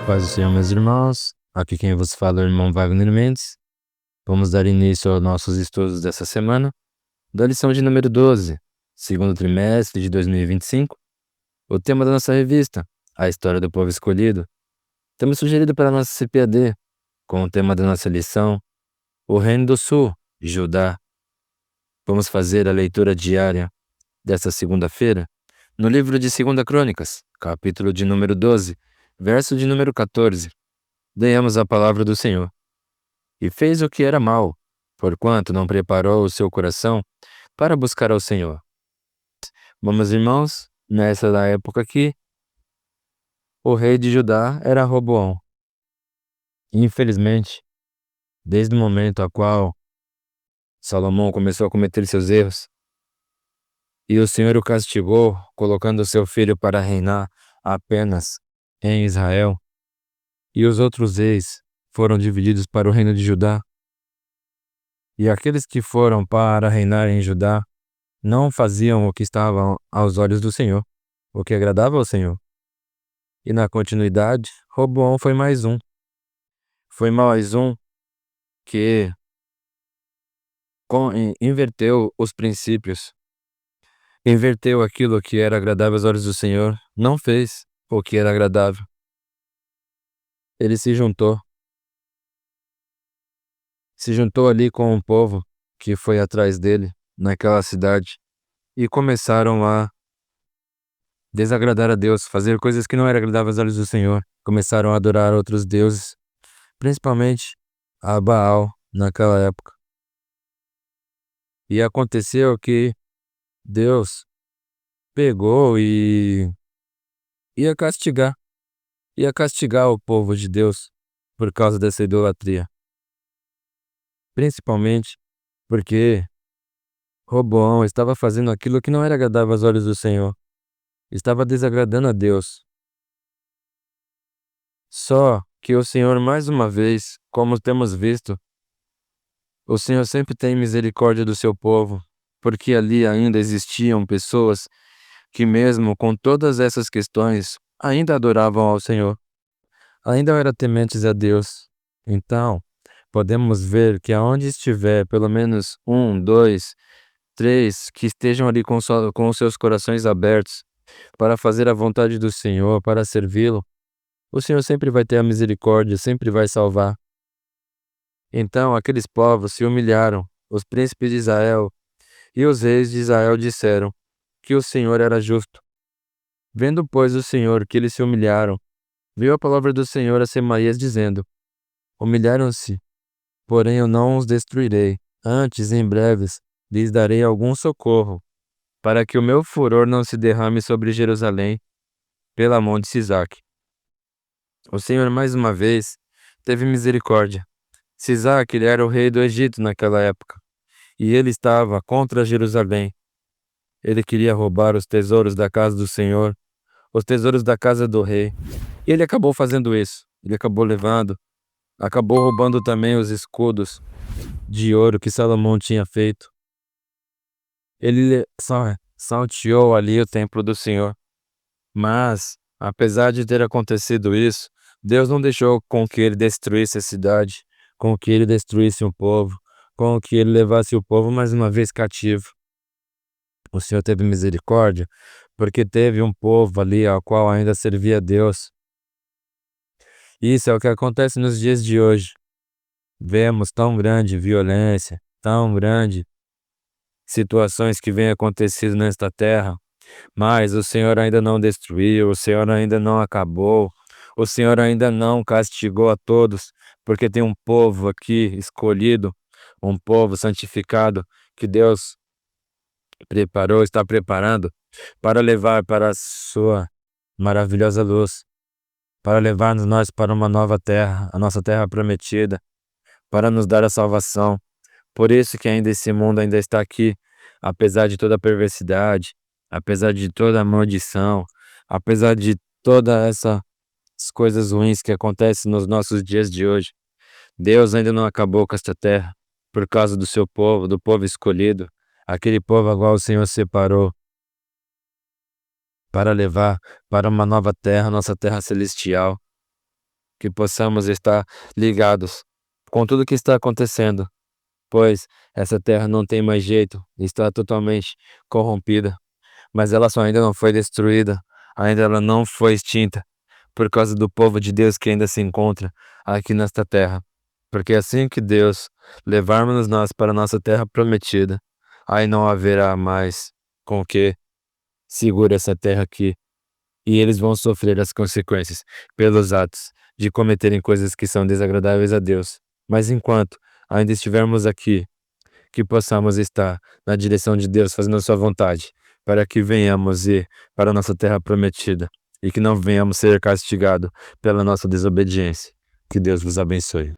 paz do Senhor, meus irmãos. Aqui quem vos fala é o irmão Wagner Mendes. Vamos dar início aos nossos estudos dessa semana, da lição de número 12, segundo trimestre de 2025. O tema da nossa revista, a história do povo escolhido. Tema sugerido pela nossa CPAD, com o tema da nossa lição, o Reino do Sul, Judá. Vamos fazer a leitura diária desta segunda-feira, no livro de 2 Crônicas, capítulo de número 12, verso de número 14. Leiamos a palavra do Senhor. E fez o que era mal, porquanto não preparou o seu coração para buscar ao Senhor. Vamos, irmãos, nessa época aqui, o rei de Judá era Roboão. Infelizmente, desde o momento a qual Salomão começou a cometer seus erros, e o Senhor o castigou, colocando seu filho para reinar apenas em Israel, e os outros reis foram divididos para o reino de Judá. E aqueles que foram para reinar em Judá não faziam o que estava aos olhos do Senhor, o que agradava ao Senhor. E na continuidade, Roboão foi mais um. Foi mais um que inverteu os princípios, inverteu aquilo que era agradável aos olhos do Senhor, não fez o que era agradável. Ele se juntou ali com um povo que foi atrás dele naquela cidade e começaram a desagradar a Deus, fazer coisas que não eram agradáveis aos olhos do Senhor. Começaram a adorar outros deuses, principalmente a Baal naquela época. E aconteceu que Deus pegou e ia castigar o povo de Deus por causa dessa idolatria. Principalmente porque Roboão estava fazendo aquilo que não era agradável aos olhos do Senhor. Estava desagradando a Deus. Só que o Senhor, mais uma vez, como temos visto, o Senhor sempre tem misericórdia do seu povo, porque ali ainda existiam pessoas que mesmo com todas essas questões, ainda adoravam ao Senhor, ainda eram tementes a Deus. Então, podemos ver que aonde estiver pelo menos 1, 2, 3 que estejam ali com os seus corações abertos para fazer a vontade do Senhor, para servi-lo, o Senhor sempre vai ter a misericórdia, sempre vai salvar. Então aqueles povos se humilharam, os príncipes de Israel e os reis de Israel disseram que o Senhor era justo. Vendo, pois, o Senhor que eles se humilharam, veio a palavra do Senhor a Semaías dizendo: Humilharam-se, porém eu não os destruirei. Antes, em breves, lhes darei algum socorro, para que o meu furor não se derrame sobre Jerusalém, pela mão de Sisaque. O Senhor, mais uma vez, teve misericórdia. Sisaque, ele era o rei do Egito naquela época, e ele estava contra Jerusalém. Ele queria roubar os tesouros da casa do Senhor, os tesouros da casa do rei. E ele acabou fazendo isso. Ele acabou acabou roubando também os escudos de ouro que Salomão tinha feito. Ele salteou ali o templo do Senhor. Mas, apesar de ter acontecido isso, Deus não deixou com que ele destruísse a cidade, com que ele destruísse o povo, com que ele levasse o povo mais uma vez cativo. O Senhor teve misericórdia, porque teve um povo ali ao qual ainda servia a Deus. Isso é o que acontece nos dias de hoje. Vemos tão grande violência, tão grande situações que vêm acontecendo nesta terra, mas o Senhor ainda não destruiu, o Senhor ainda não acabou, o Senhor ainda não castigou a todos, porque tem um povo aqui escolhido, um povo santificado, que Deus preparou, está preparando para levar para a sua maravilhosa luz, para levar-nos nós para uma nova terra, a nossa terra prometida, para nos dar a salvação. Por isso que ainda esse mundo ainda está aqui, apesar de toda a perversidade, apesar de toda a maldição, apesar de todas essas coisas ruins que acontecem nos nossos dias de hoje. Deus ainda não acabou com esta terra, por causa do seu povo, do povo escolhido, aquele povo ao qual o Senhor separou para levar para uma nova terra, nossa terra celestial. que possamos estar ligados com tudo que está acontecendo, pois essa terra não tem mais jeito, está totalmente corrompida, mas ela só ainda não foi destruída, ainda ela não foi extinta, por causa do povo de Deus que ainda se encontra aqui nesta terra. Porque assim que Deus levarmos nós para a nossa terra prometida, aí não haverá mais com que segure essa terra aqui, e eles vão sofrer as consequências pelos atos de cometerem coisas que são desagradáveis a Deus. Mas enquanto ainda estivermos aqui, que possamos estar na direção de Deus, fazendo a sua vontade, para que venhamos ir para a nossa terra prometida e que não venhamos ser castigados pela nossa desobediência. Que Deus vos abençoe.